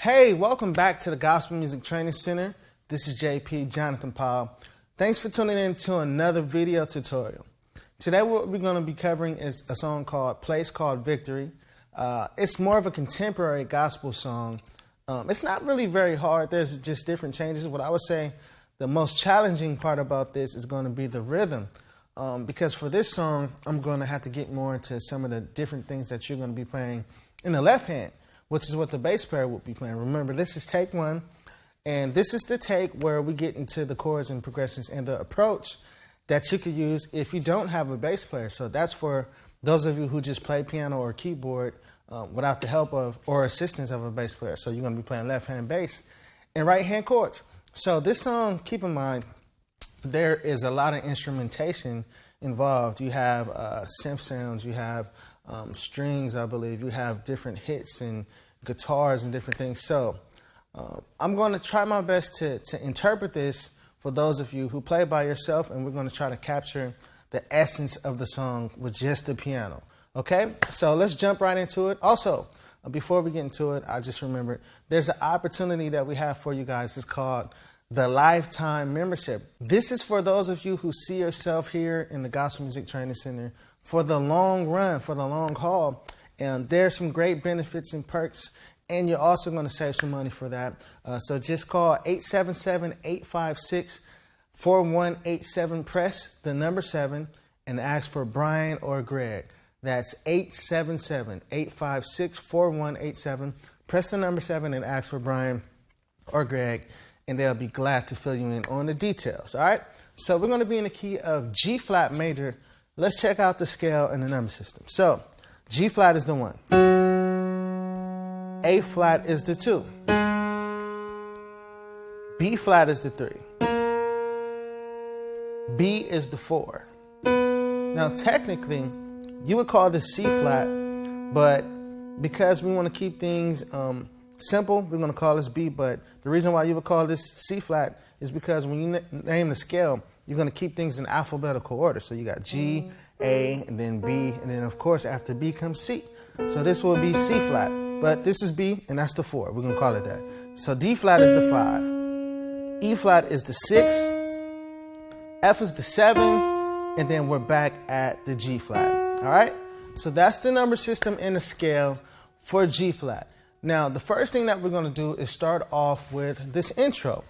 Hey, welcome back to the Gospel Music Training Center. This is JP, Jonathan Paul. Thanks for tuning in to another video tutorial. Today what we're going to be covering is a song called Place Called Victory. It's more of a contemporary gospel song. It's not really very hard. There's just different changes. What I would say the most challenging part about this is going to be the rhythm. Because for this song, I'm going to have to get more into some of the different things that you're going to be playing in the left hand, which is what the bass player will be playing. Remember, this is take one, and this is the take where we get into the chords and progressions and the approach that you could use if you don't have a bass player. So that's for those of you who just play piano or keyboard without the help of or assistance of a bass player. So you're going to be playing left-hand bass and right-hand chords. So this song, keep in mind, there is a lot of instrumentation involved. You have synth sounds, you have strings, I believe, you have different hits and guitars and different things. So I'm going to try my best to interpret this for those of you who play by yourself, and we're going to try to capture the essence of the song with just the piano. Okay, so let's jump right into it. Also, before we get into it, I just remembered there's an opportunity that we have for you guys. It's called the Lifetime Membership. This is for those of you who see yourself here in the Gospel Music Training Center for the long run, for the long haul. And there's some great benefits and perks, and you're also going to save some money for that. So just call 877-856-4187, press the number 7, and ask for Brian or Greg. That's 877-856-4187. Press the number 7 and ask for Brian or Greg, and they'll be glad to fill you in on the details. All right? So we're going to be in the key of G flat major. Let's check out the scale and the number system. So G flat is the 1. A flat is the 2. B flat is the 3. B is the 4. Now technically, you would call this C flat, but because we want to keep things simple, we're going to call this B. But the reason why you would call this C flat is because when you name the scale, you're going to keep things in alphabetical order. So you got G, A, and then B, and then of course after B comes C. So this will be C flat, but this is B, and that's the 4. We're going to call it that. So D flat is the 5. E flat is the 6. F is the 7, and then we're back at the G flat. All right? So that's the number system and the scale for G flat. Now, the first thing that we're going to do is start off with this intro.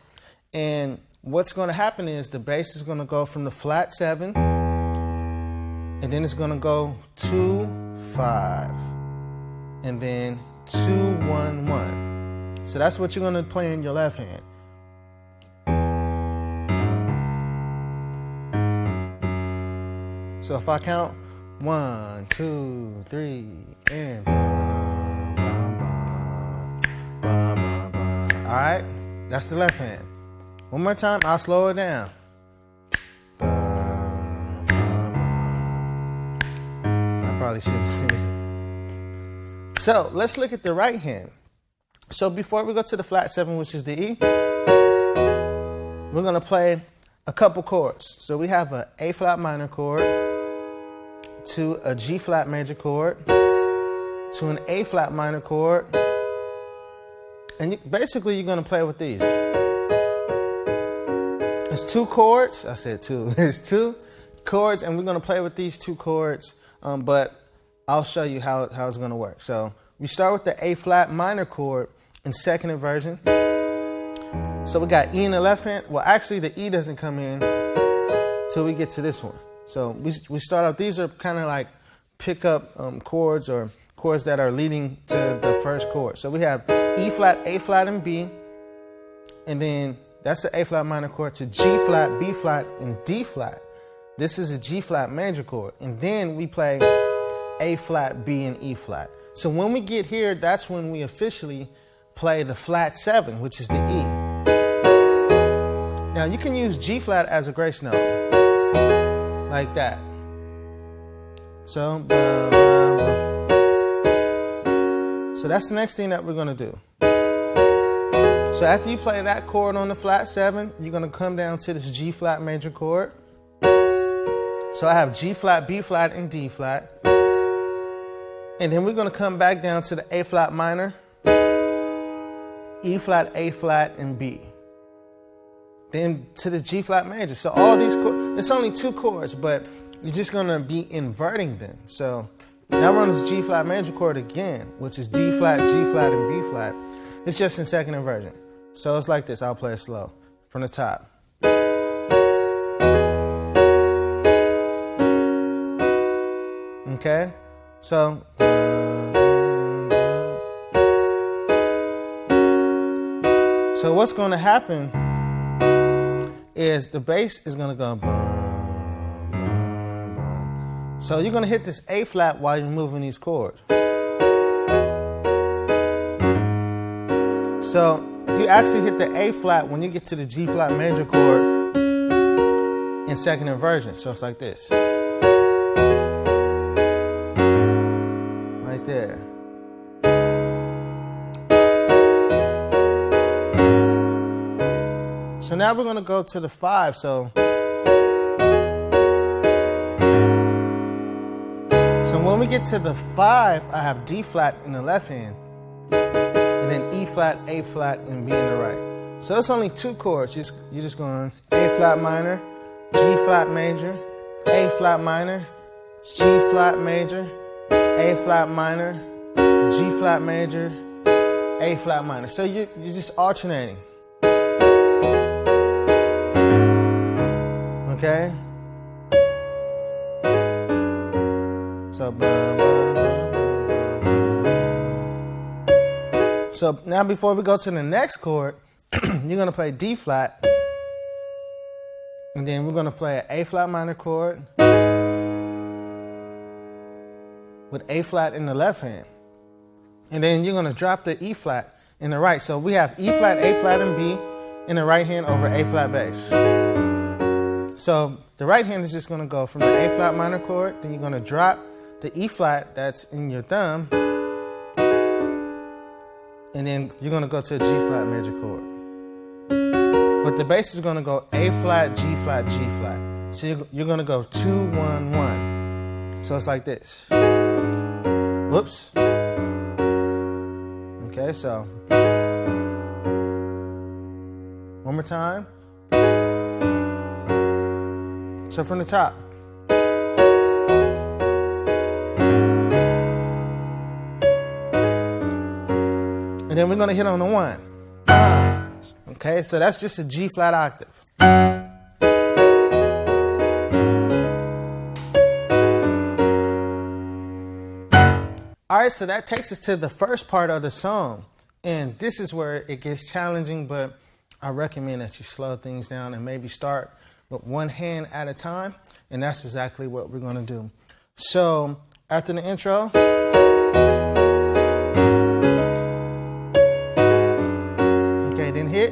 And what's going to happen is the bass is going to go from the flat 7, and then it's going to go 2, 5, and then 2, 1, 1. So that's what you're going to play in your left hand. So if I count 1, 2, 3, and all right, that's the left hand. One more time, I'll slow it down. I probably shouldn't sing it. So let's look at the right hand. So before we go to the flat 7, which is the E, we're going to play a couple chords. So we have an A flat minor chord, to a G flat major chord, to an A flat minor chord, and basically you're going to play with these. It's 2 chords. I said 2. It's 2 chords, and we're going to play with these 2 chords, but I'll show you how it's going to work. So we start with the A flat minor chord in second inversion. So we got E in the left hand. Well, actually the E doesn't come in till we get to this one. So we start out, these are kind of like pickup chords or chords that are leading to the first chord. So we have E flat, A flat, and B. And then that's the A flat minor chord to G flat, B flat, and D flat. This is a G flat major chord. And then we play A flat, B, and E flat. So when we get here, that's when we officially play the flat 7, which is the E. Now you can use G flat as a grace note, like that. So that's the next thing that we're going to do. So after you play that chord on the flat 7, you're going to come down to this G flat major chord. So I have G flat, B flat, and D flat. And then we're going to come back down to the A flat minor. E flat, A flat, and B. Then to the G flat major. So all these chords, it's only 2 chords, but you're just gonna be inverting them. So now we're on this G flat major chord again, which is D flat, G flat, and B flat. It's just in second inversion. So it's like this. I'll play it slow from the top. Okay? So what's gonna happen is the bass is gonna go boom, boom, boom. So you're gonna hit this A flat while you're moving these chords. So you actually hit the A flat when you get to the G flat major chord in second inversion. So it's like this. Right there. So now we're going to go to the 5. So when we get to the 5, I have D flat in the left hand, and then E flat, A flat, and B in the right. So it's only 2 chords. You're just going A flat minor, G flat major, A flat minor, G flat major, A flat minor, G flat major, A flat minor. So you're just alternating. Okay? So, so now before we go to the next chord, you're going to play D flat. And then we're going to play an A flat minor chord with A flat in the left hand. And then you're going to drop the E flat in the right. So we have E flat, A flat, and B in the right hand over A flat bass. So the right hand is just going to go from the A flat minor chord, then you're going to drop the E flat that's in your thumb, and then you're going to go to a G flat major chord. But the bass is going to go A flat, G flat, G flat. So you're going to go 2, 1, 1. So it's like this. Whoops. Okay, so one more time. So from the top. And then we're going to hit on the 1. Okay, so that's just a G flat octave. All right, so that takes us to the first part of the song. And this is where it gets challenging, but I recommend that you slow things down and maybe start with one hand at a time. And that's exactly what we're going to do. So after the intro, okay, then hit,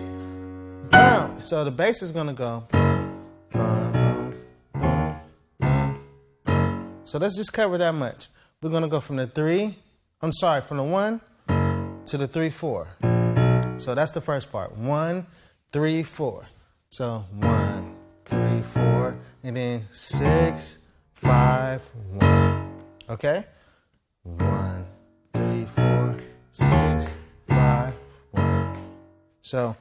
boom. So the bass is going to go, boom, boom, boom, boom. So let's just cover that much. We're going to go from the 1 to the 3, 4. So that's the first part. 1, 3, 4. So 1, 3, 4, and then 6, 5, 1. Okay? 1, 3, 4, 6, 5, 1. So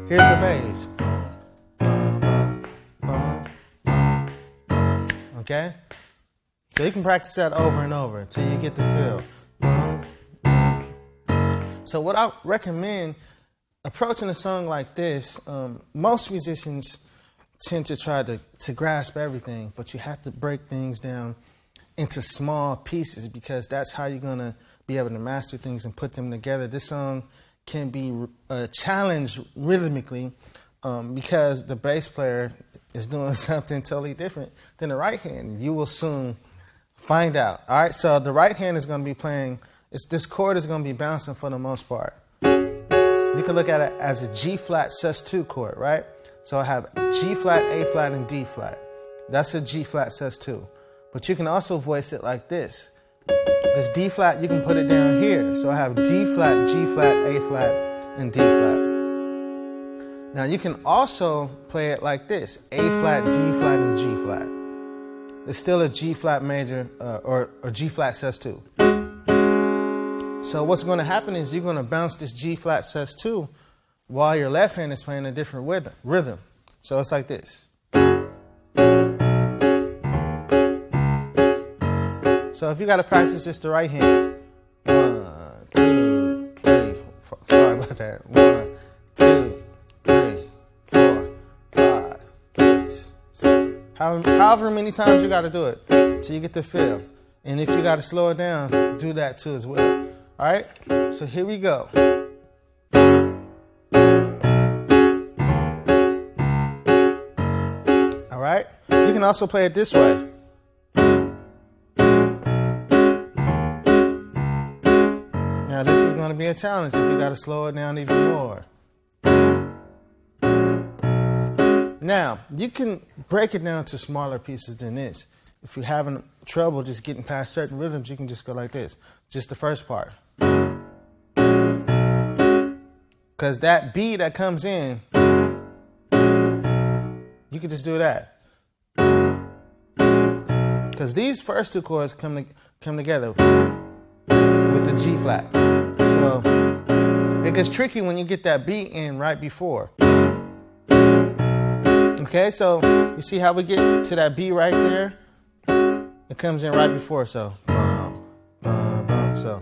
here's the bass. Okay? So you can practice that over and over until you get the feel. So what I recommend approaching a song like this, most musicians tend to try to grasp everything, but you have to break things down into small pieces because that's how you're going to be able to master things and put them together. This song can be a challenge rhythmically because the bass player is doing something totally different than the right hand. You will soon find out. All right, so the right hand is going to be playing, this chord is going to be bouncing for the most part. You can look at it as a G flat sus2 chord, right? So I have G flat, A flat, and D flat. That's a G flat sus2. But you can also voice it like this. This D flat, you can put it down here. So I have D flat, G flat, A flat, and D flat. Now you can also play it like this, A flat, D flat, and G flat. it's still a G flat major or G flat sus2. So what's going to happen is you're going to bounce this G flat sus2 while your left hand is playing a different rhythm. So it's like this. So if you got to practice this the right hand, 1, 2, 3, 4. Sorry about that. 1, 2, 3, 4, 5, 6, 7. However many times you got to do it till you get the feel. And if you got to slow it down, do that too as well. All right. So here we go. All right. You can also play it this way. Now this is going to be a challenge if you got to slow it down even more. Now, you can break it down to smaller pieces than this. If you're having trouble just getting past certain rhythms, you can just go like this. Just the first part. Because that B that comes in, you can just do that. Because these first two chords come together with the G flat. So it gets tricky when you get that beat in right before. Okay, so you see how we get to that B right there? It comes in right before, so bum, bum, bum, so.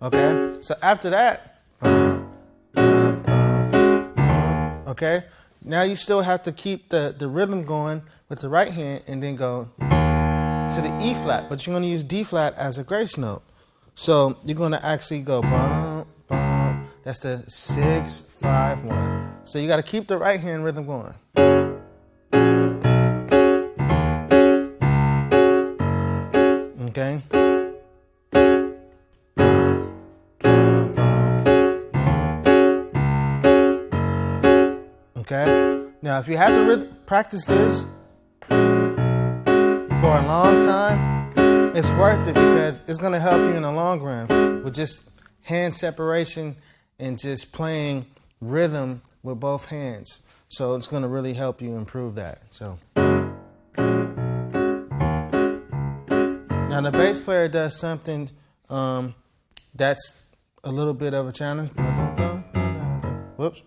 Okay, so after that, bum, bum, bum, bum, okay, now you still have to keep the rhythm going with the right hand and then go to the E flat, but you're going to use D flat as a grace note. So you're going to actually go bum, bum. That's the 6, 5, 1. So you got to keep the right hand rhythm going. Okay. Okay. Now, if you have to practice this for a long time, it's worth it because it's going to help you in the long run with just hand separation and just playing rhythm with both hands. So it's going to really help you improve that. So now the bass player does something that's a little bit of a challenge. Whoops.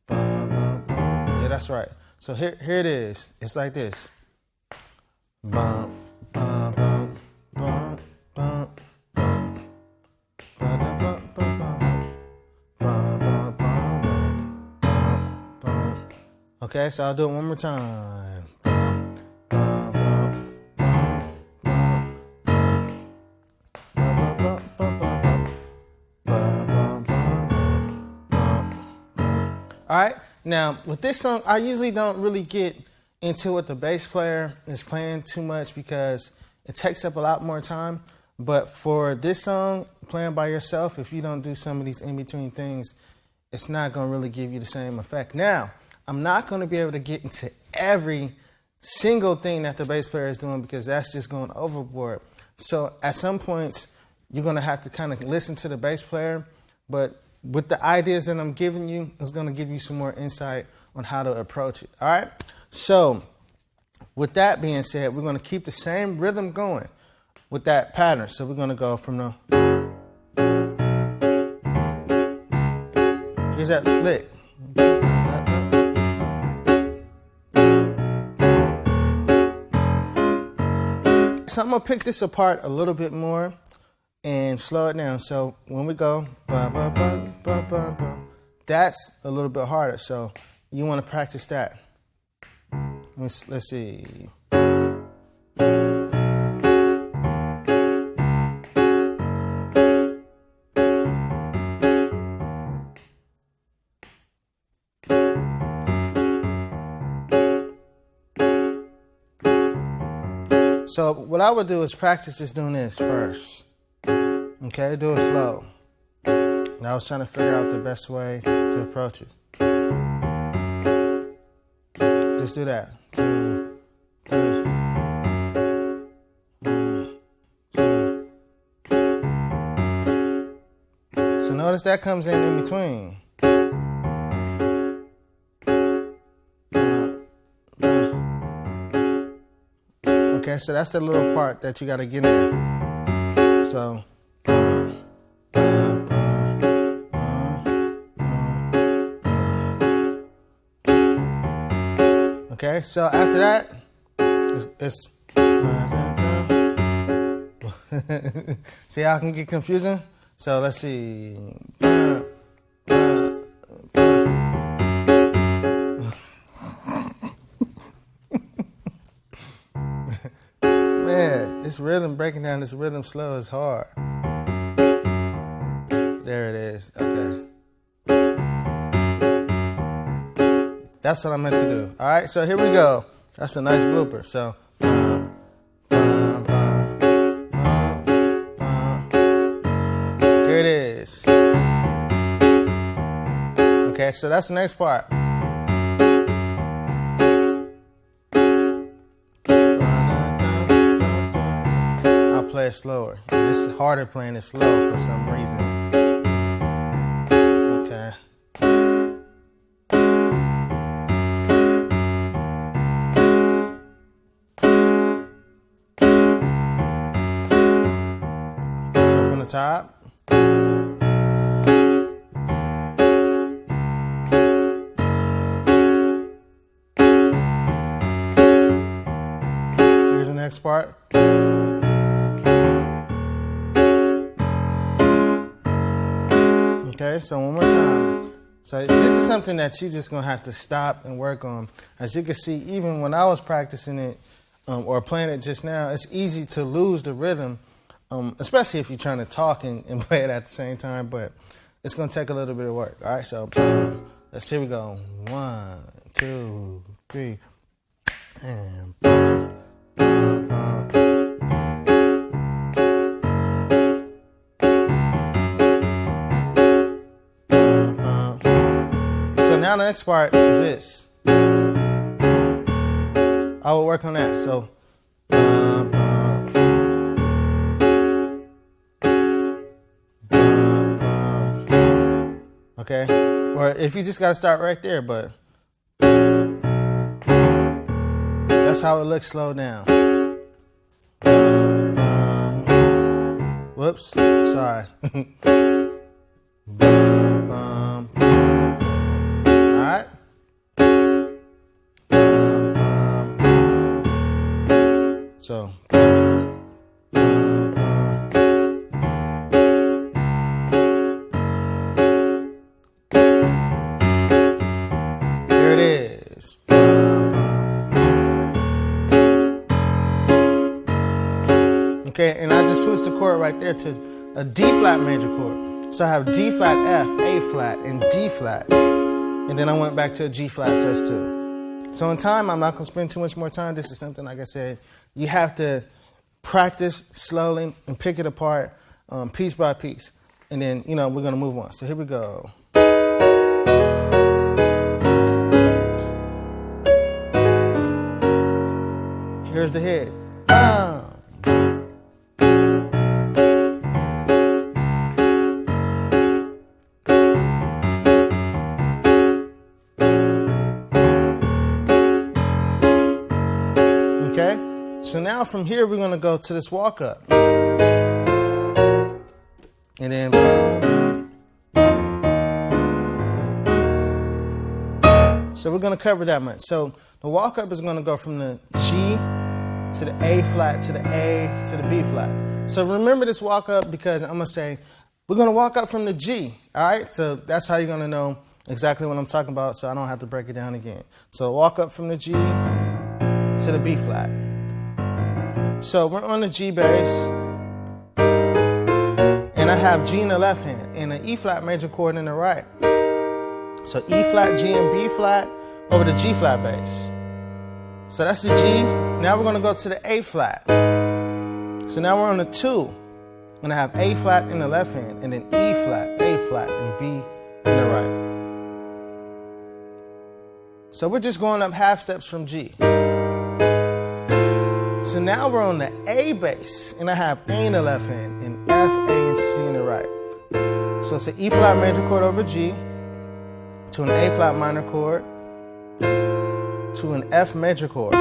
Yeah, that's right. So here it is. It's like this. Bum, bum, bum, bum, bum, bum. Okay, so I'll do it one more time. All right, now with this song, I usually don't really get into what the bass player is playing too much because it takes up a lot more time. But for this song, playing by yourself, if you don't do some of these in-between things, it's not going to really give you the same effect. Now, I'm not going to be able to get into every single thing that the bass player is doing because that's just going overboard. So at some points, you're going to have to kind of listen to the bass player. But with the ideas that I'm giving you, it's going to give you some more insight on how to approach it. All right? So with that being said, we're going to keep the same rhythm going with that pattern. So we're going to go from the... Here's that lick. So I'm going to pick this apart a little bit more and slow it down. So when we go, that's a little bit harder. So you want to practice that. Let's see. So what I would do is practice just doing this first. Okay, do it slow. And I was trying to figure out the best way to approach it. Just do that. 2, 3. 1, 2. So notice that comes in between. Okay, so that's the little part that you got to get in. So. Okay, so after that, it's see how it can get confusing? So let's see. Man, this rhythm, breaking down this rhythm slow is hard. There it is. Okay. That's what I meant to do. All right, so here we go. That's a nice blooper. So. Here it is. Okay, so that's the next part. I'll play it slower. This is harder playing it slow for some reason. Okay. So from the top. Here's the next part. Okay, so one more time. So this is something that you're just going to have to stop and work on. As you can see, even when I was practicing it or playing it just now, it's easy to lose the rhythm, especially if you're trying to talk and play it at the same time, but it's going to take a little bit of work. All right, so here we go. 1, 2, 3, and now the next part is this. I will work on that. So, okay. Or if you just got to start right there, but that's how it looks slowed down. Whoops. Sorry. So, here it is. Okay, and I just switched the chord right there to a D flat major chord. So I have D flat F, A flat, and D flat. And then I went back to a G flat sus2. So in time, I'm not going to spend too much more time. This is something, like I said, you have to practice slowly and pick it apart piece by piece. And then, we're going to move on. So here we go. Here's the head. Okay? So now from here, we're going to go to this walk up. And then so we're going to cover that much. So the walk up is going to go from the G to the A flat to the A to the B flat. So remember this walk up because I'm going to say we're going to walk up from the G. All right? So that's how you're going to know exactly what I'm talking about, so I don't have to break it down again. So walk up from the G to the B flat. So we're on the G bass, and I have G in the left hand and an E flat major chord in the right. So E flat, G, and B flat over the G flat bass. So that's the G. Now we're going to go to the A flat. So now we're on the 2. And I have A flat in the left hand, and then E flat, A flat, and B in the right. So we're just going up half steps from G. So now we're on the A bass, and I have A in the left hand, and F, A, and C in the right. So it's an E flat major chord over G, to an A flat minor chord, to an F major chord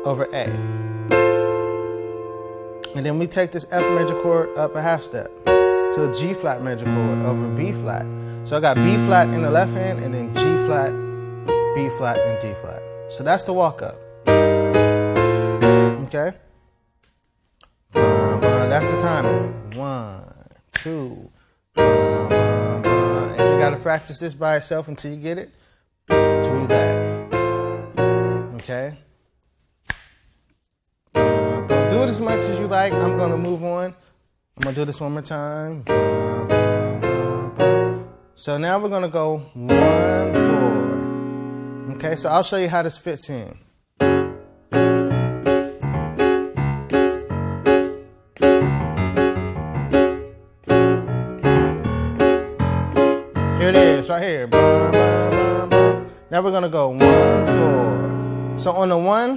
over A. And then we take this F major chord up a half step to a G flat major chord over B flat. So I got B flat in the left hand and then G flat, B flat, and D flat. So that's the walk up. Okay? That's the timing. 1, 2. And you got to practice this by itself until you get it. Do that. Okay? Do it as much as you like. I'm going to move on. I'm going to do this one more time. So now we're going to go 1, 4. Okay, so I'll show you how this fits in. Here it is, right here. Now we're going to go 1, 4. So on the 1,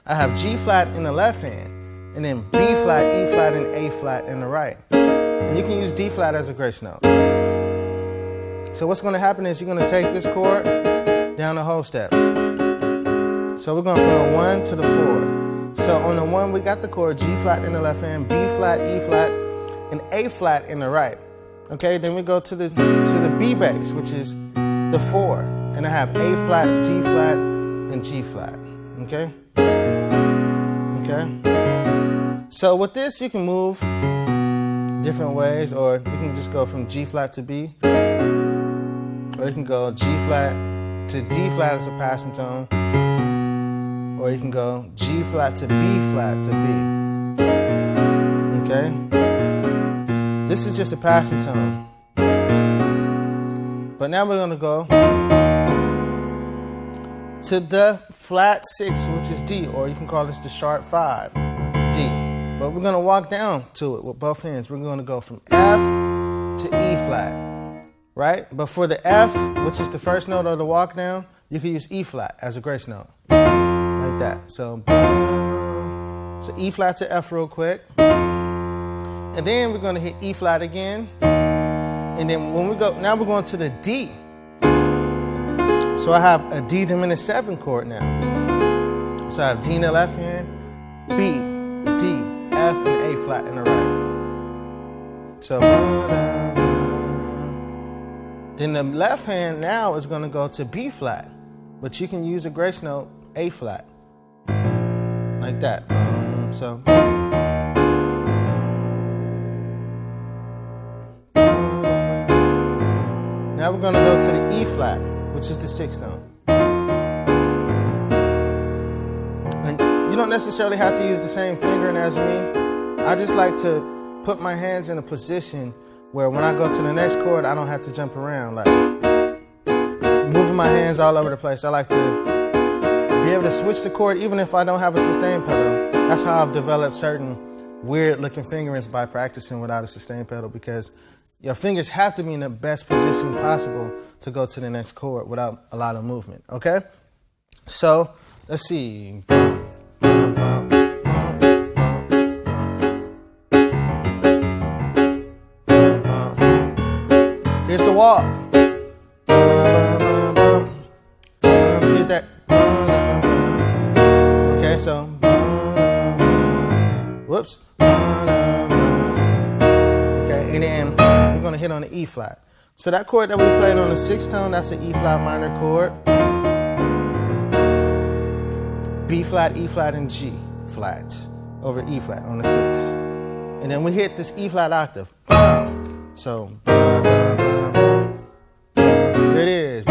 I have G flat in the left hand, and then B flat, E flat, and A flat in the right. And you can use D flat as a grace note. So what's going to happen is you're going to take this chord down the whole step. So we're going from the 1 to the 4. So on the 1, we got the chord G flat in the left hand, B flat, E flat, and A flat in the right. Okay, then we go to the B bass, which is the 4. And I have A flat, D flat, and G flat. Okay? Okay? So with this, you can move different ways, or you can just go from G flat to B. Or you can go G flat to D flat as a passing tone. Or you can go G flat to B flat to B. Okay? This is just a passing tone. But now we're going to go to the flat 6, which is D, or you can call this the sharp 5, D. But we're going to walk down to it with both hands. We're going to go from F to E flat, right? But for the F, which is the first note of the walk down, you can use E flat as a grace note, like that. So E flat to F real quick. And then we're going to hit E flat again. And then when we go, now we're going to the D. So I have a D diminished 7 chord now. So I have D in the left hand, B, D, F, and A flat in the right. So then the left hand now is going to go to B flat. But you can use a grace note, A flat. Like that. So. Now we're going to go to the E flat, which is the 6th tone. And you don't necessarily have to use the same fingering as me. I just like to put my hands in a position where when I go to the next chord, I don't have to jump around, like moving my hands all over the place. I like to be able to switch the chord even if I don't have a sustain pedal. That's how I've developed certain weird looking fingerings by practicing without a sustain pedal, because your fingers have to be in the best position possible to go to the next chord without a lot of movement, okay? So, let's see. Here's the walk. Here's that. Okay, so. Whoops. Okay, and then we're going to hit on the E flat. So that chord that we played on the 6th tone, that's an E flat minor chord. B flat, E flat, and G flat over E flat on the 6th. And then we hit this E flat octave. So, here it is.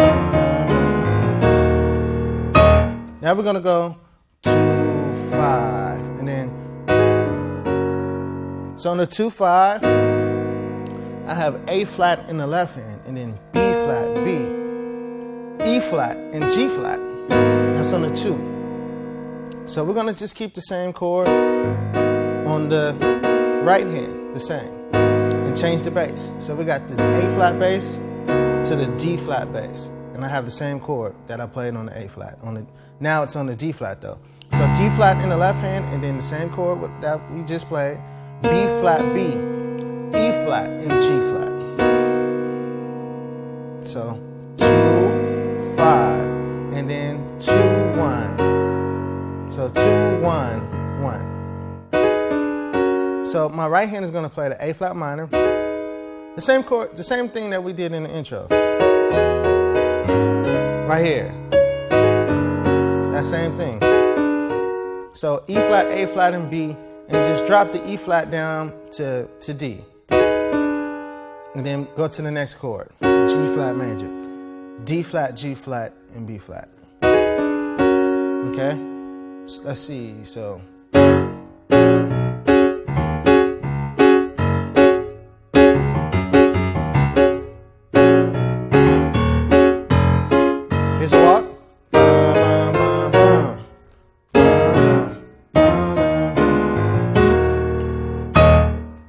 Now we're going to go 2, 5. And then, so on the 2, 5, I have A flat in the left hand, and then B flat, B, E flat, and G flat. That's on the 2. So we're going to just keep the same chord on the right hand, the same, and change the bass. So we got the A flat bass to the D flat bass, and I have the same chord that I played on the A flat. Now it's on the D flat though. So D flat in the left hand, and then the same chord that we just played, B flat, B, E flat, and G flat. So 2, 5, and then 2, 1. So 2, 1, 1. So my right hand is going to play the A flat minor. The same chord, the same thing that we did in the intro. Right here. That same thing. So E flat, A flat, and B, and just drop the E flat down to D. And then go to the next chord. G flat major. D flat, G flat, and B flat. Okay? So let's see. So here's a walk.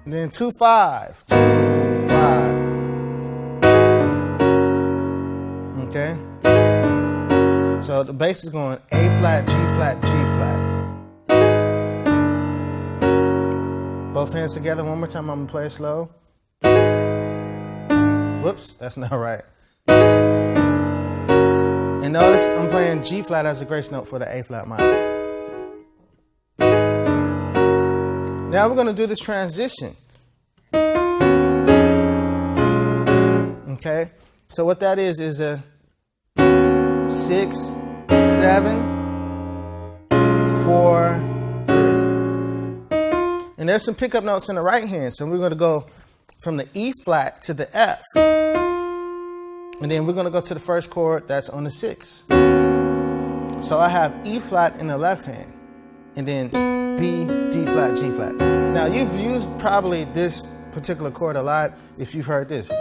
And then 2-5. 2-5. Okay? So the bass is going A flat, G flat, G flat. Both hands together. One more time, I'm gonna play it slow. Whoops, that's not right. And notice I'm playing G flat as a grace note for the A flat minor. Now we're gonna do this transition. Okay, so what that is a 6, 7, 4, 3. And there's some pickup notes in the right hand. So we're going to go from the E flat to the F. And then we're going to go to the first chord that's on the 6. So I have E flat in the left hand. And then B, D flat, G flat. Now you've used probably this particular chord a lot if you've heard this.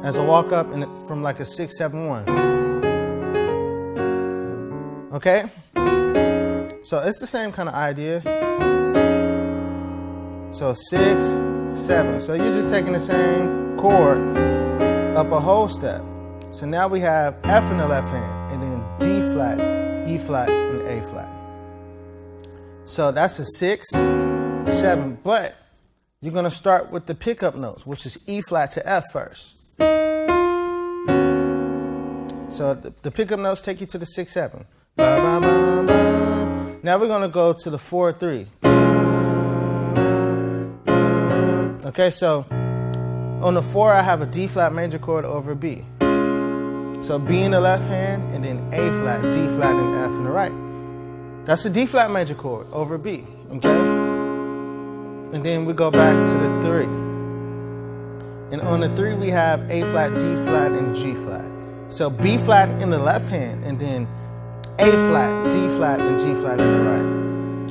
As a walk up and from like a 6, 7, 1. Okay? So it's the same kind of idea. So 6, 7. So you're just taking the same chord up a whole step. So now we have F in the left hand and then D flat, E flat, and A flat. So that's a 6, 7. But you're going to start with the pickup notes, which is E flat to F first. So the pickup notes take you to the 6, 7. Now we're going to go to the 4, 3. Okay, so on the 4, I have a D flat major chord over B. So B in the left hand, and then A flat, D flat, and F in the right. That's a D flat major chord over B. Okay? And then we go back to the 3. And on the 3, we have A flat, D flat, and G flat. So B flat in the left hand, and then A flat, D flat, and G flat in the right.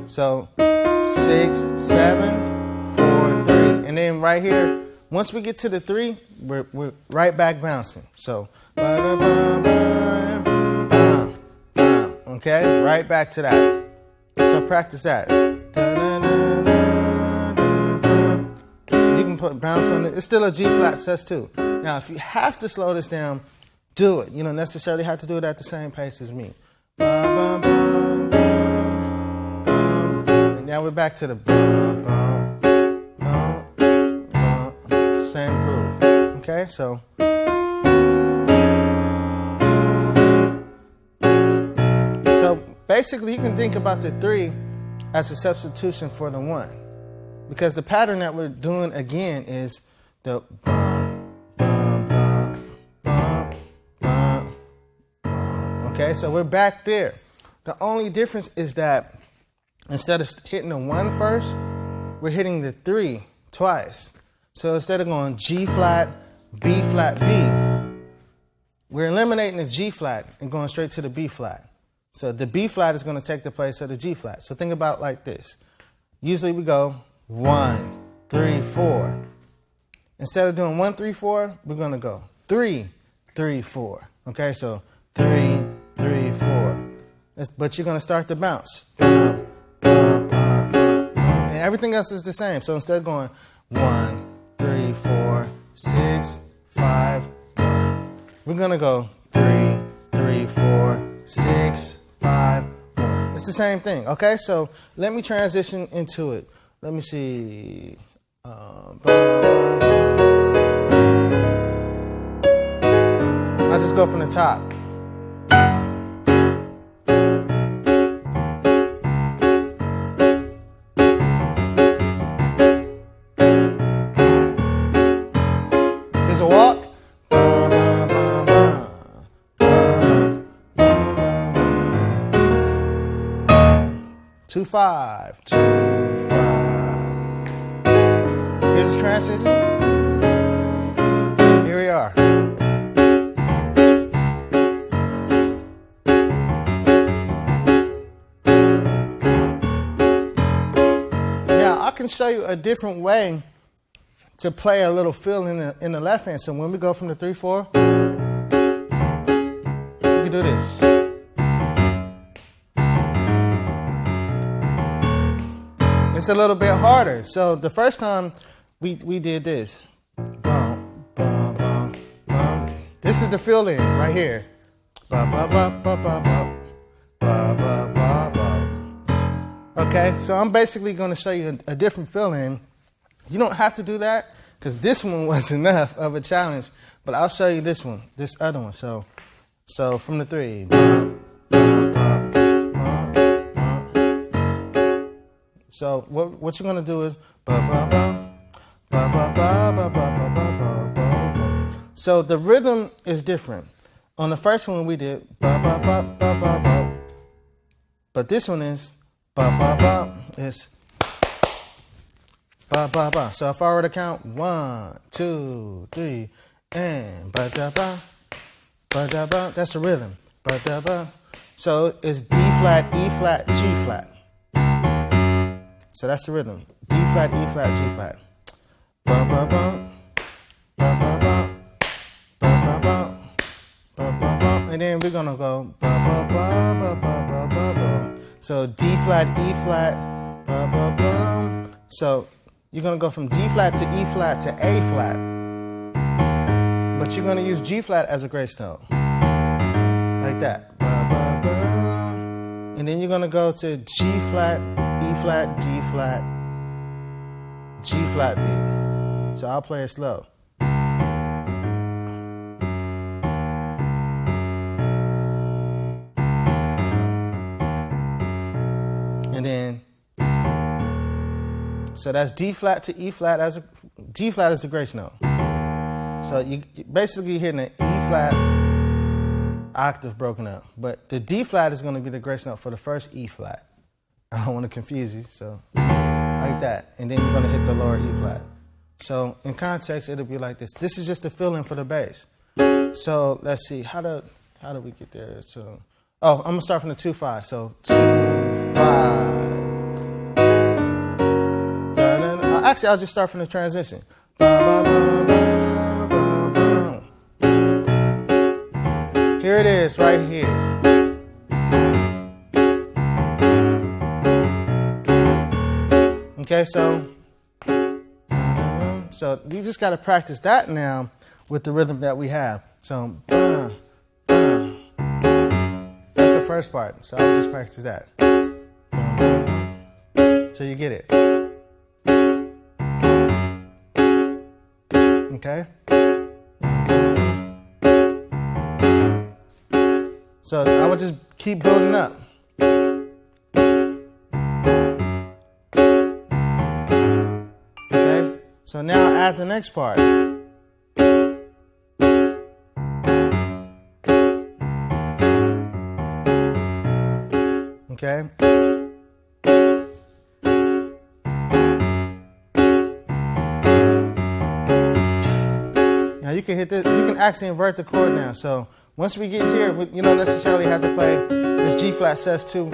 So 6, 7, 4, 3. And then right here, once we get to the 3, we're right back bouncing. So, okay, right back to that. So practice that. You can bounce on it. It's still a G flat sus2. Now, if you have to slow this down, do it. You don't necessarily have to do it at the same pace as me. And now we're back to the same groove. Okay, so basically you can think about the 3 as a substitution for the 1. Because the pattern that we're doing again is the okay, so we're back there. The only difference is that instead of hitting the 1 first, we're hitting the 3 twice. So instead of going G flat, B flat, B, we're eliminating the G flat and going straight to the B flat. So the B flat is going to take the place of the G flat. So think about it like this. Usually we go 1, 3, 4. Instead of doing 1, 3, 4, we're going to go 3, 3, 4. Okay, so 3, 3, 4. But you're going to start the bounce. And everything else is the same. So instead of going 1, 3, 4, 6, 5, 1, we're going to go 3, 3, 4, 6, 5, 1. It's the same thing. Okay, so let me transition into it. Let me see. I'll just go from the top. 2-5, 2-5. Here's the transition. Here we are. Now I can show you a different way to play a little fill in the left hand. So when we go from the 3-4, we can do this. It's a little bit harder. So the first time we did this. Bum, bum, bum, bum. This is the fill in right here. Ba, ba, ba, ba, ba, ba. Ba, ba, ba, ba. Okay, so I'm basically going to show you a different fill in. You don't have to do that because this one was enough of a challenge, but I'll show you this one, this other one. So from the 3. So what you're gonna do is ba ba ba ba ba ba ba ba ba ba ba. So the rhythm is different. On the first one we did ba ba ba ba ba ba, but this one is ba ba ba. It's ba ba ba. So if I were to count 1, 2, 3, and ba da ba da ba, that's the rhythm. Ba da ba. So it's D flat, E flat, G flat. So that's the rhythm. D flat, E flat, G flat. Ba ba ba ba ba ba ba ba ba ba ba. And then we're gonna go ba ba ba ba ba ba ba ba. So D flat, E flat, ba ba ba. So you're gonna go from D flat to E flat to A flat, but you're gonna use G flat as a grace note, like that. Ba ba ba. And then you're gonna go to G flat, E flat, D flat, G flat B. So I'll play it slow. And then, so that's D flat to E flat as D flat is the grace note. So you basically hitting an E flat octave broken up, but the D flat is going to be the grace note for the first E flat. I don't want to confuse you, so like that. And then you're going to hit the lower E flat. So in context, it'll be like this. This is just the fill-in for the bass. So let's see, how do we get there? So, I'm going to start from the 2-5. So 2-5. Actually, I'll just start from the transition. Here it is, right here. Okay, so you just got to practice that now with the rhythm that we have. So that's the first part. So I'll just practice that. So you get it. Okay? So I would just keep building up. Okay? So now add the next part. Okay? Now you can hit this, you can actually invert the chord now. So once we get here, you don't necessarily have to play this G flat sus2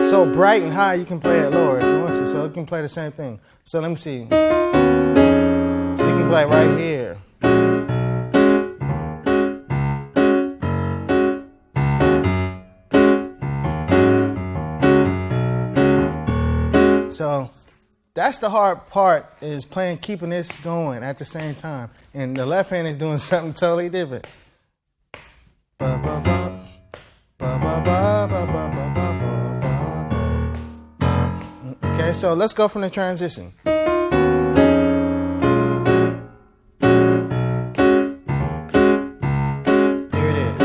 so bright and high. You can play it lower if you want to, so it can play the same thing. So let me see. So you can play right here. So that's the hard part, is keeping this going at the same time. And the left hand is doing something totally different. Okay, so let's go from the transition. Here it is.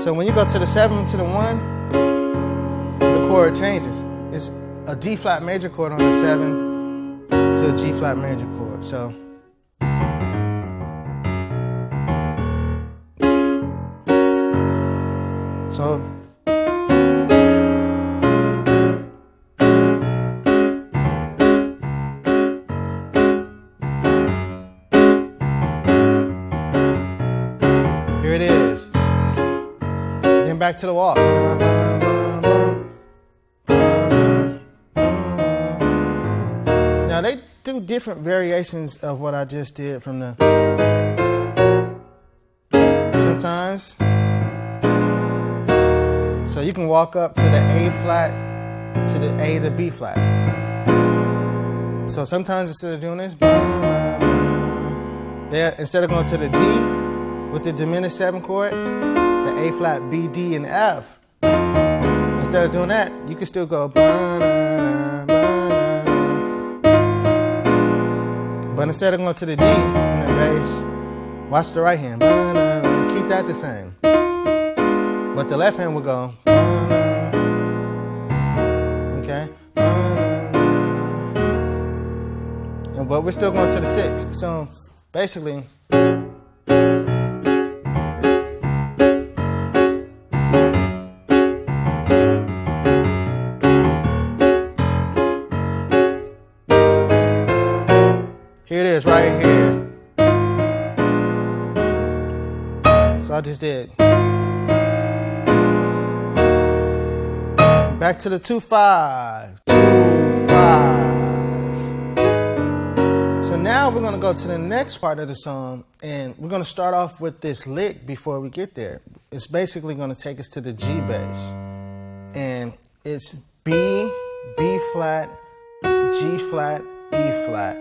So when you go to the 7 to the 1, the chord changes. It's a D flat major chord on the 7 to a G flat major chord. So So here it is. Then back to the walk. Now they do different variations of what I just did from the sometimes. So you can walk up to the A flat, to the A to B flat. So sometimes instead of doing this, instead of going to the D with the diminished 7 chord, the A flat, B, D, and F. Instead of doing that, you can still go. But instead of going to the D in the bass, watch the right hand. Keep that the same. But the left hand will go. Okay? But we're still going to the 6. So basically, here it is right here. So I just did. Back to the 2-5. 2-5. So now we're going to go to the next part of the song, and we're going to start off with this lick before we get there. It's basically going to take us to the G bass. And it's B, B flat, G flat, E flat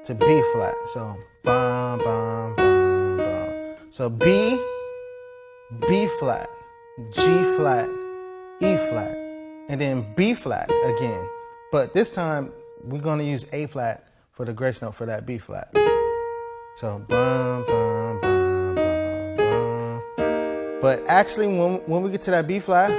to B flat. So bum, bum, bum, bum. So B, B flat, G flat, E flat, and then B flat again. But this time we're going to use A flat for the grace note for that B flat. So bum, bum, bum, bum, bum. But actually when we get to that B flat,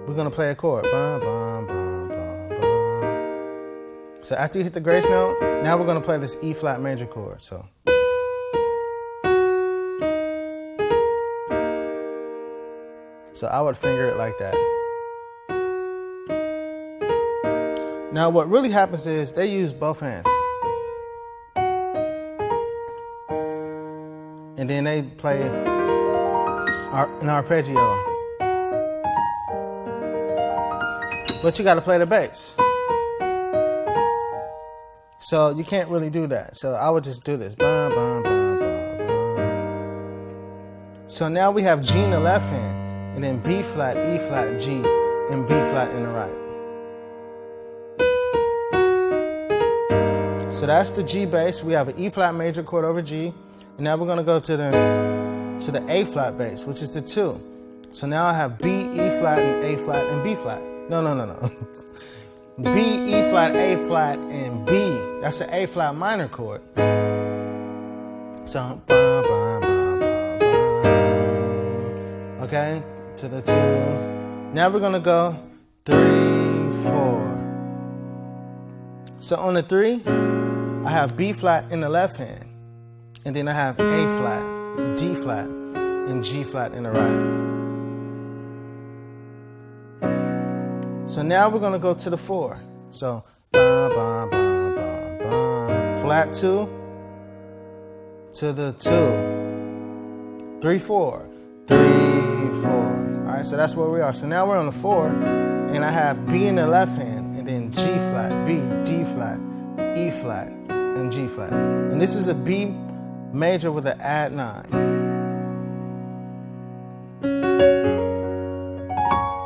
we're going to play a chord. Bum, bum, bum, bum, bum. So after you hit the grace note, now we're going to play this E flat major chord. So I would finger it like that. Now what really happens is they use both hands. And then they play an arpeggio. But you got to play the bass. So you can't really do that. So I would just do this. Bum, bum, bum, bum, bum. So now we have G in the left hand. And then B flat, E flat, G, and B flat in the right. So that's the G bass. We have an E flat major chord over G. And now we're going to go to the A flat bass, which is the 2. So now I have B, E flat, and A flat, and B flat. No. B, E flat, A flat, and B. That's an A flat minor chord. So, bum, bum, bum, bum, bum. Okay? To the 2. Now we're going to go 3, 4. So on the 3, I have B flat in the left hand. And then I have A flat, D flat, and G flat in the right. So now we're going to go to the 4. So bum, bum, bum, bum, bum. Flat 2 to the 2. 3, 4. 3, 4. All right, so that's where we are. So now we're on the 4, and I have B in the left hand, and then G flat, B, D flat, E flat, and G flat. And this is a B major with an add 9.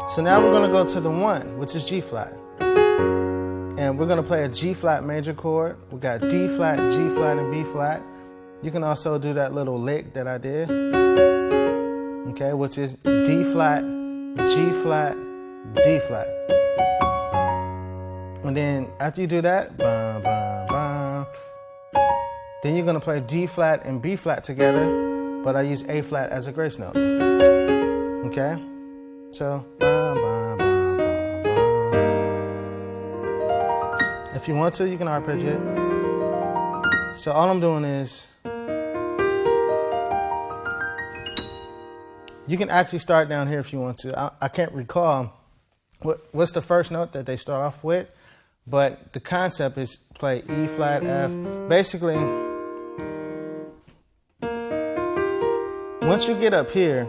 So now we're going to go to the 1, which is G flat. And we're going to play a G flat major chord. We got D flat, G flat, and B flat. You can also do that little lick that I did. Okay, which is D flat, G flat, D flat. And then after you do that, bum, bum, bum, then you're going to play D flat and B flat together, but I use A flat as a grace note. Okay? So, bum, bum, bum, bum, bum. If you want to, you can arpeggiate. So all I'm doing is you can actually start down here if you want to. I can't recall what's the first note that they start off with, but the concept is play E flat, F. Basically, once you get up here,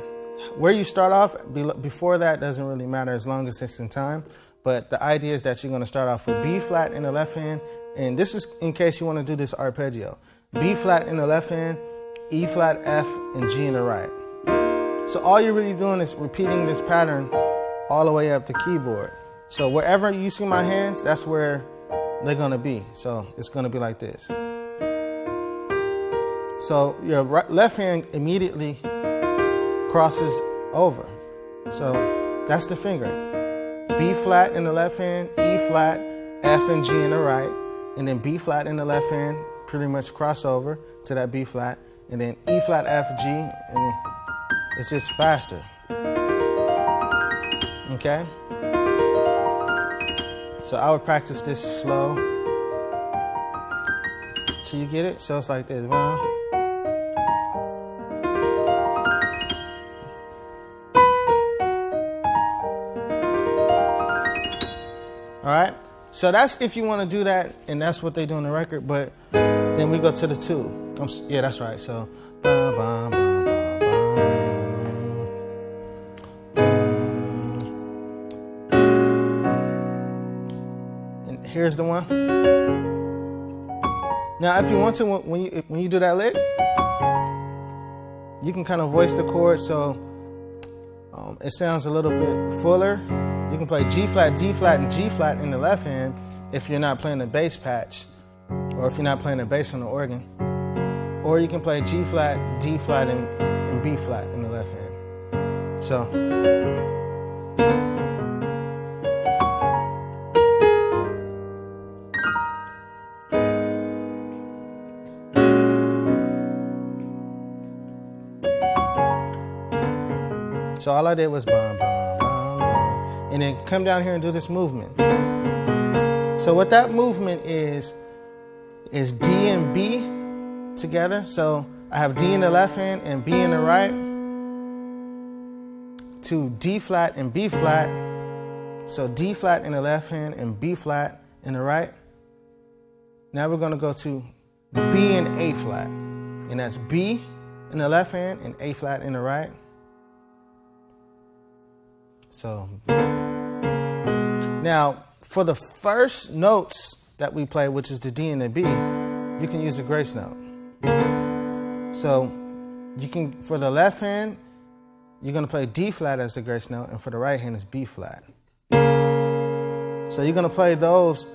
where you start off, before that doesn't really matter as long as it's in time. But the idea is that you're going to start off with B flat in the left hand. And this is in case you want to do this arpeggio. B flat in the left hand, E flat, F, and G in the right. So all you're really doing is repeating this pattern all the way up the keyboard. So wherever you see my hands, that's where they're going to be. So it's going to be like this. So your left hand immediately crosses over. So that's the fingering. B flat in the left hand, E flat, F and G in the right, and then B flat in the left hand, pretty much cross over to that B flat, and then E flat, F, G, and then it's just faster. Okay? So I would practice this slow till you get it. So it's like this. All right, so that's if you want to do that, and that's what they do on the record. But then we go to the 2. Yeah, that's right. So, and here's the one. Now, if you want to, when you do that lick, you can kind of voice the chord so it sounds a little bit fuller. You can play G flat, D flat, and G flat in the left hand if you're not playing the bass patch, or if you're not playing the bass on the organ. Or you can play G flat, D flat, and B flat in the left hand. So. So all I did was bum, bum, bum, bum, and then come down here and do this movement. So what that movement is D and B together. So I have D in the left hand and B in the right, to D flat and B flat. So D flat in the left hand and B flat in the right. Now we're going to go to B and A flat. And that's B in the left hand and A flat in the right. So now for the first notes that we play, which is the D and the B, you can use a grace note. So you can, for the left hand, you're going to play D flat as the grace note, and for the right hand is B flat. So you're going to play those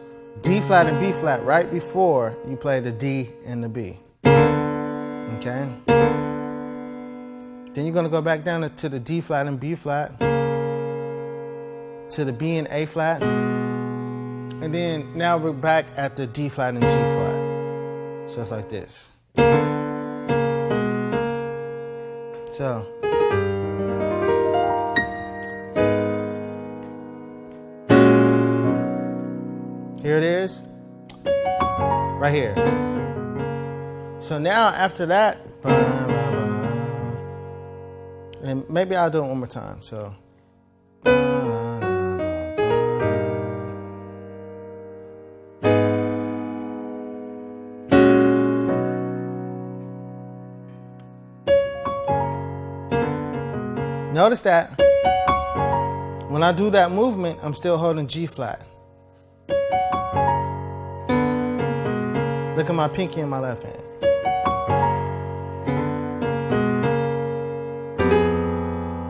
D flat and B flat right before you play the D and the B. Okay? Then you're going to go back down to the D flat and B flat, to the B and A flat, and then now we're back at the D flat and G flat. So it's like this. So here it is, right here. So now after that, and maybe I'll do it one more time. So. Notice that when I do that movement, I'm still holding G flat. Look at my pinky in my left hand.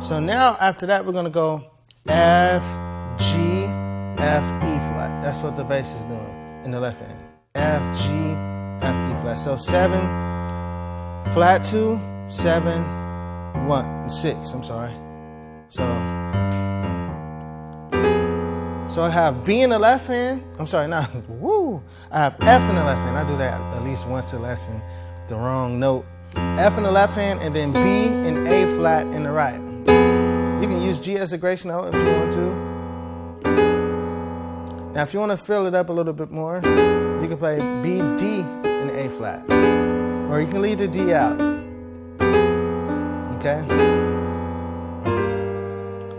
So now after that, we're going to go F, G, F, E flat. That's what the bass is doing in the left hand. F, G, F, E flat. So 7, flat 2, 7, 1, 6, I'm sorry. So I have B in the left hand. I'm sorry, not woo. I have F in the left hand. I do that at least once a lesson, the wrong note. F in the left hand, and then B and A flat in the right. You can use G as a grace note if you want to. Now, if you want to fill it up a little bit more, you can play B, D in A flat, or you can leave the D out. Okay?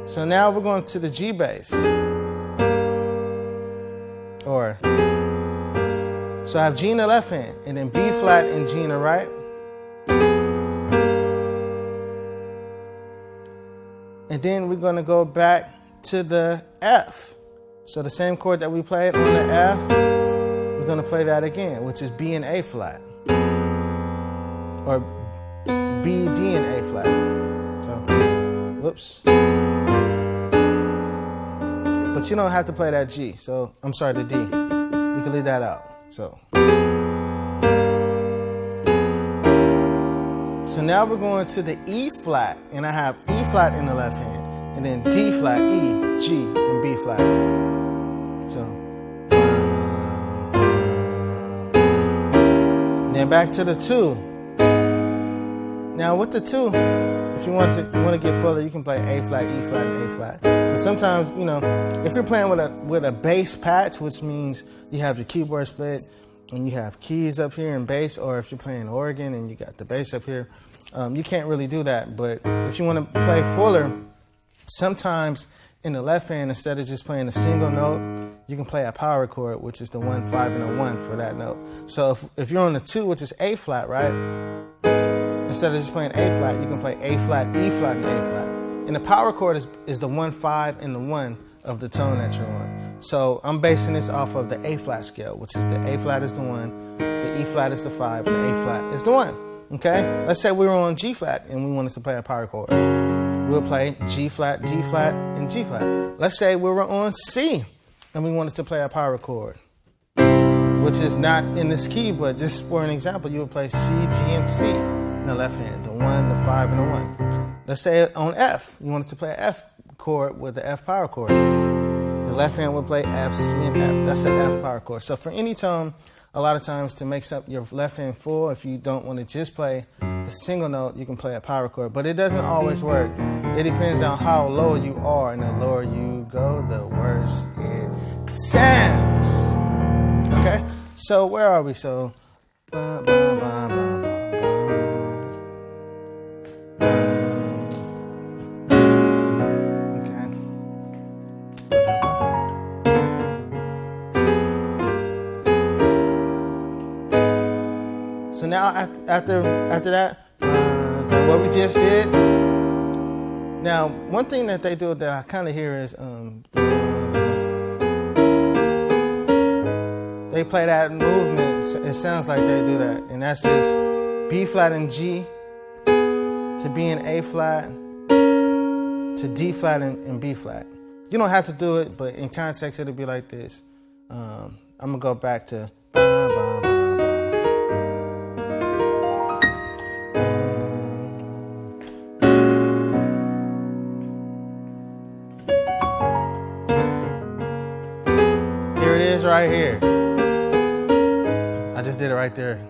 So now we're going to the G bass. So I have G in the left hand, and then B flat and G in the right. And then we're going to go back to the F. So the same chord that we played on the F, we're going to play that again, which is B and A flat. Or B, D, and A flat. So, whoops. But you don't have to play that G. So, I'm sorry, the D. You can leave that out. So now we're going to the E flat, and I have E flat in the left hand, and then D flat, E, G, and B flat. So, and then back to the 2. Now with the 2, if you want to get further, you can play A flat, E flat, and A flat. So sometimes, you know, if you're playing with a bass patch, which means you have your keyboard split and you have keys up here and bass, or if you're playing organ and you got the bass up here, you can't really do that. But if you want to play fuller, sometimes in the left hand, instead of just playing a single note, you can play a power chord, which is the 1, 5, and a 1 for that note. So if you're on the 2, which is A flat, right? Instead of just playing A flat, you can play A flat, E flat, and A flat. And the power chord is the 1, 5, and the 1 of the tone that you're on. So I'm basing this off of the A flat scale, which is the A flat is the 1, the E flat is the 5, and the A flat is the 1. Okay? Let's say we were on G flat and we wanted to play a power chord. We'll play G flat, D flat, and G flat. Let's say we were on C and we wanted to play a power chord, which is not in this key, but just for an example, you would play C, G, and C in the left hand, the 1, the 5, and the 1. Let's say on F, you wanted to play an F chord with the F power chord. The left hand would play F, C, and F. That's an F power chord. So for any tone, a lot of times to make your left hand full, if you don't want to just play the single note, you can play a power chord. But it doesn't always work. It depends on how low you are, and the lower you go, the worse it sounds. Okay? So where are we? So, So now after that, what we just did. Now, one thing that they do that I kind of hear is they play that movement. It sounds like they do that, and that's just B flat and G to B and A flat to D flat and B flat. You don't have to do it, but in context it'll be like this. I'm gonna go back to. Right here. I just did it right there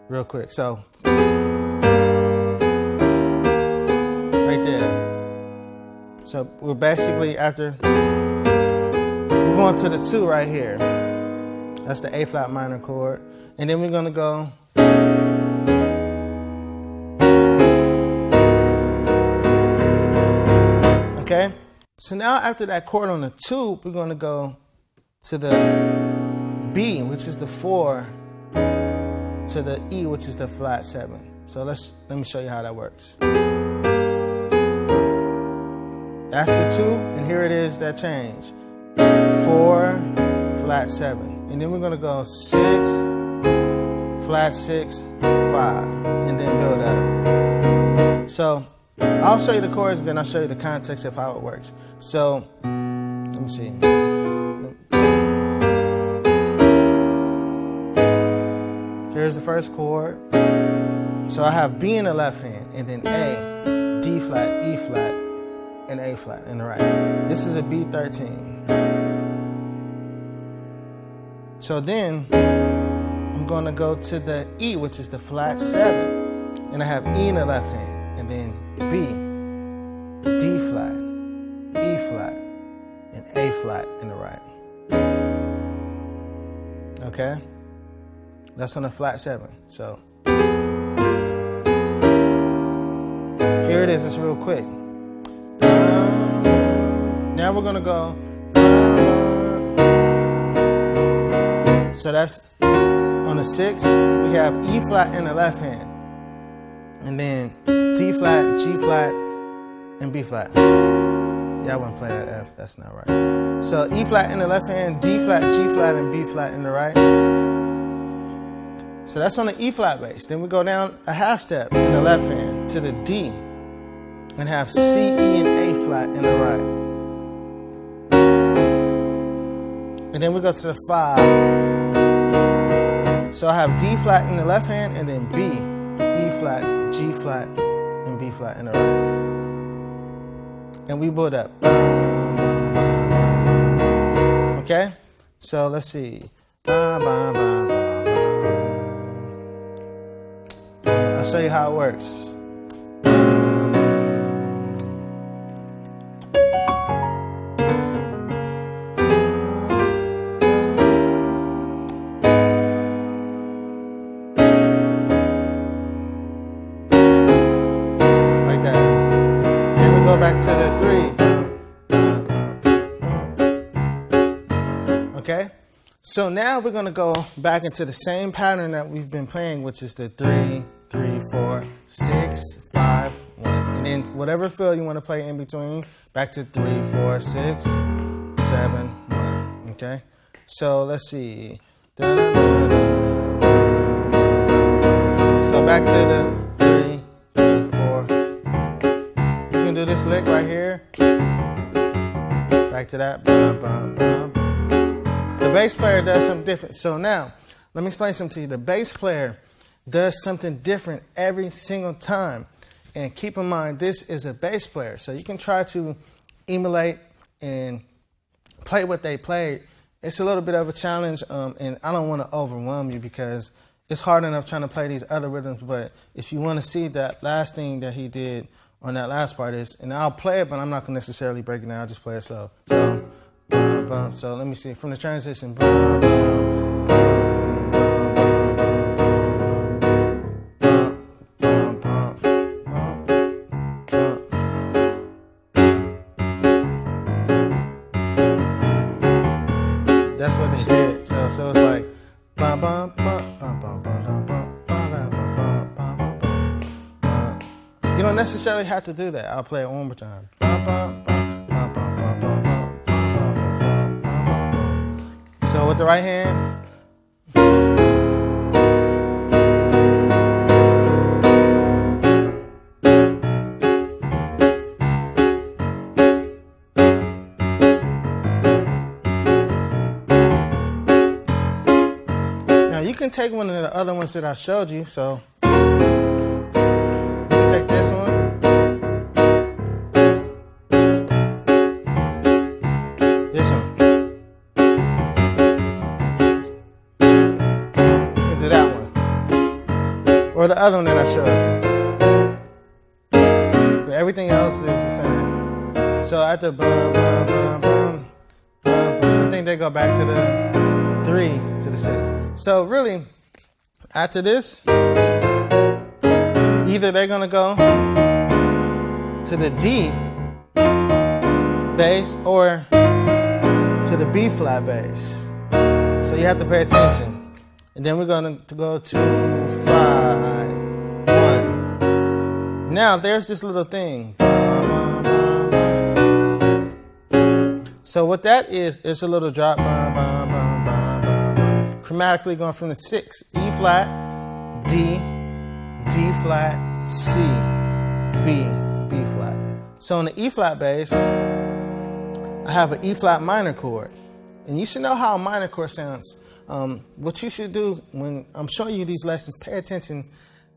real quick. So right there. So we're basically we're going to the 2 right here. That's the A flat minor chord. And then we're going to go okay. So now after that chord on the 2, we're going to go to the B, which is the 4, to the E, which is the flat 7. So let me show you how that works. That's the 2, and here it is that change. 4, flat 7. And then we're gonna go 6, flat 6, 5, and then build up. So I'll show you the chords, then I'll show you the context of how it works. So let me see. Here's the first chord. So I have B in the left hand, and then A, D flat, E flat, and A flat in the right. This is a B13. So then I'm going to go to the E, which is the flat 7, and I have E in the left hand, and then B, D flat, E flat, and A flat in the right. Okay? That's on a flat 7. So here it is. It's real quick. Now we're gonna go. So that's on the 6. We have E flat in the left hand, and then D flat, G flat, and B flat. Yeah, I wouldn't play that F. That's not right. So E flat in the left hand, D flat, G flat, and B flat in the right. So that's on the E flat bass. Then we go down a half step in the left hand to the D, and have C, E, and A flat in the right. And then we go to the 5. So I have D flat in the left hand, and then B, E flat, G flat, and B flat in the right. And we build up. Okay? So let's see. I'll show you how it works. Back to the 3. Okay, so now we're going to go back into the same pattern that we've been playing, which is the 3, 3, 4, 6, 5, 1, and then whatever fill you want to play in between, back to 3, 4, 6, 7, 1. Okay, so let's see. So back to the 3, 3, 4. Do this lick right here. Back to that. The bass player does something different. So now, let me explain something to you. The bass player does something different every single time. And keep in mind, this is a bass player. So you can try to emulate and play what they played. It's a little bit of a challenge, and I don't want to overwhelm you because it's hard enough trying to play these other rhythms. But if you want to see that last thing that he did on that last part is, and I'll play it, but I'm not going to necessarily break it down. I'll just play it slow. So let me see from the transition. That's what they did. So it's like bum bum bum bum bum bum bum bum. You don't necessarily have to do that. I'll play it one more time. So with the right hand. Now you can take one of the other ones that I showed you. So take this one. This one. You can do that one. Or the other one that I showed you. But everything else is the same. So after bum, bum, bum, bum, bum, bum, I think they go back to the 3 to the 6. So really, after this, either they're going to go to the D bass or to the B flat bass. So you have to pay attention. And then we're going to go to 5, 1. Now there's this little thing. So what that is, it's a little drop. Chromatically going from the 6, E flat, D, D flat, C, B, B flat. So on the E flat bass, I have an E flat minor chord. And you should know how a minor chord sounds. What you should do when I'm showing you these lessons, pay attention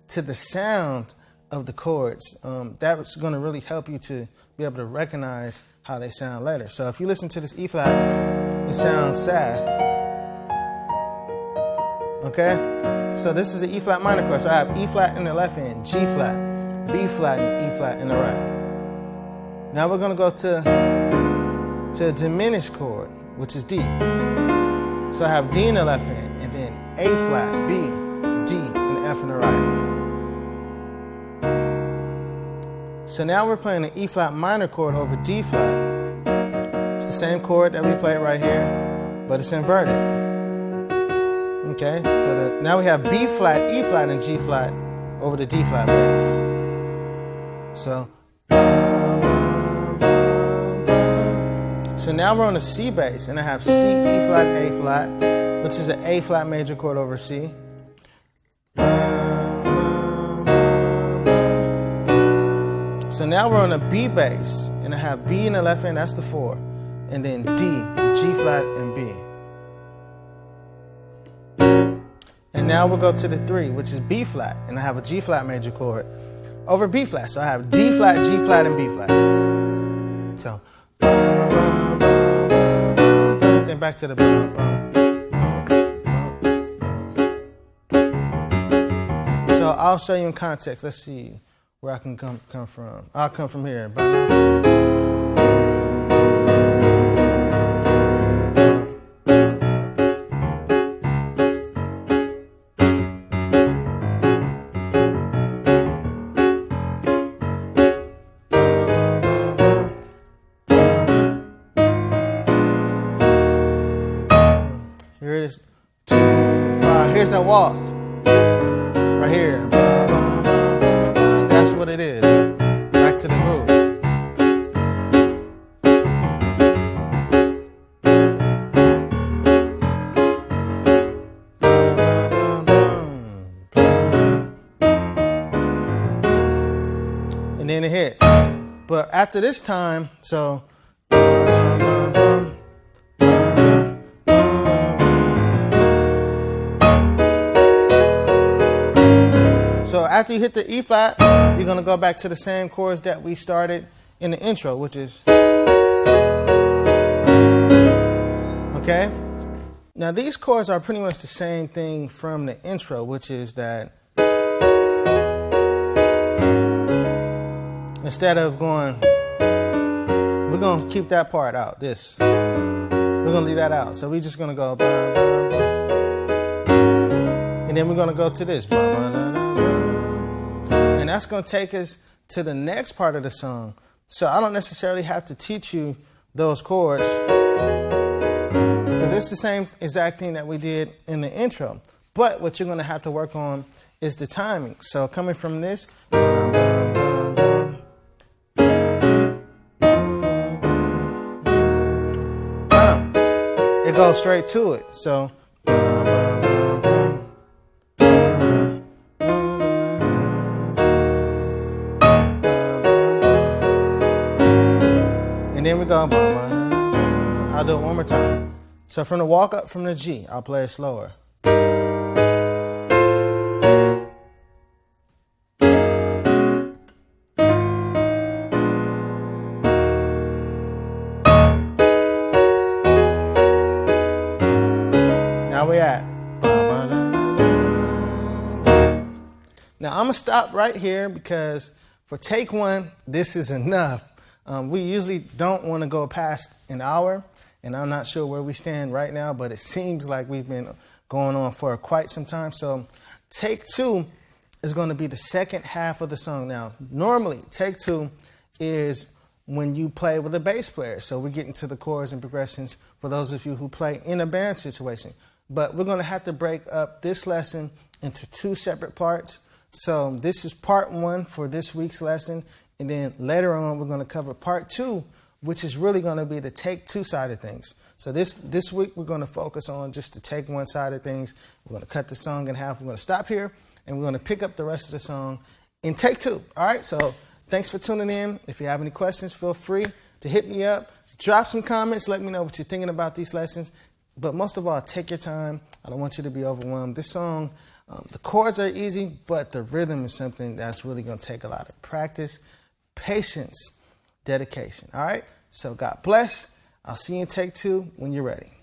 to the sound of the chords. That's going to really help you to be able to recognize how they sound later. So if you listen to this E flat, it sounds sad. Okay? So this is an E flat minor chord. So I have E flat in the left hand, G flat, B flat, and E flat in the right. Now we're going to go to a diminished chord, which is D. So I have D in the left hand, and then A flat, B, D, and F in the right. So now we're playing an E flat minor chord over D flat. the same chord that we played right here, but it's inverted. Okay, so now we have B flat, E flat, and G flat over the D flat bass. So now we're on a C bass, and I have C, E flat, A flat, which is an A flat major chord over C. So now we're on a B bass, and I have B in the left hand, that's the 4, and then D, G flat, and B. And now we'll go to the 3, which is B flat, and I have a G flat major chord over B flat. So I have D flat, G flat, and B flat. So then back to the So I'll show you in context. Let's see where I can come from. I'll come from here. Here it is. 2, 5. Here's that walk. Right here. That's what it is. Back to the groove. And then it hits. But after this time, so after you hit the E flat, you're going to go back to the same chords that we started in the intro, which is, okay? Now these chords are pretty much the same thing from the intro, which is that instead of going, we're going to keep that part out, this. We're going to leave that out. So we're just going to go, and then we're going to go to this. And that's going to take us to the next part of the song. So I don't necessarily have to teach you those chords because it's the same exact thing that we did in the intro. But what you're going to have to work on is the timing. So coming from this, it goes straight to it. So then we go, I'll do it one more time. So from the walk up from the G, I'll play it slower. Now we're at. Now I'm gonna stop right here because for take 1, this is enough. We usually don't want to go past an hour, and I'm not sure where we stand right now, but it seems like we've been going on for quite some time. So take 2 is going to be the second half of the song. Now, normally, take 2 is when you play with a bass player. So we get into the chords and progressions for those of you who play in a band situation. But we're going to have to break up this lesson into 2 separate parts. So this is part 1 for this week's lesson. And then later on, we're going to cover part 2, which is really going to be the take 2 side of things. So this week, we're going to focus on just the take 1 side of things. We're going to cut the song in half. We're going to stop here, and we're going to pick up the rest of the song in take 2. All right, so thanks for tuning in. If you have any questions, feel free to hit me up. Drop some comments. Let me know what you're thinking about these lessons. But most of all, take your time. I don't want you to be overwhelmed. This song, the chords are easy, but the rhythm is something that's really going to take a lot of practice, patience, dedication. All right? So God bless. I'll see you in take 2 when you're ready.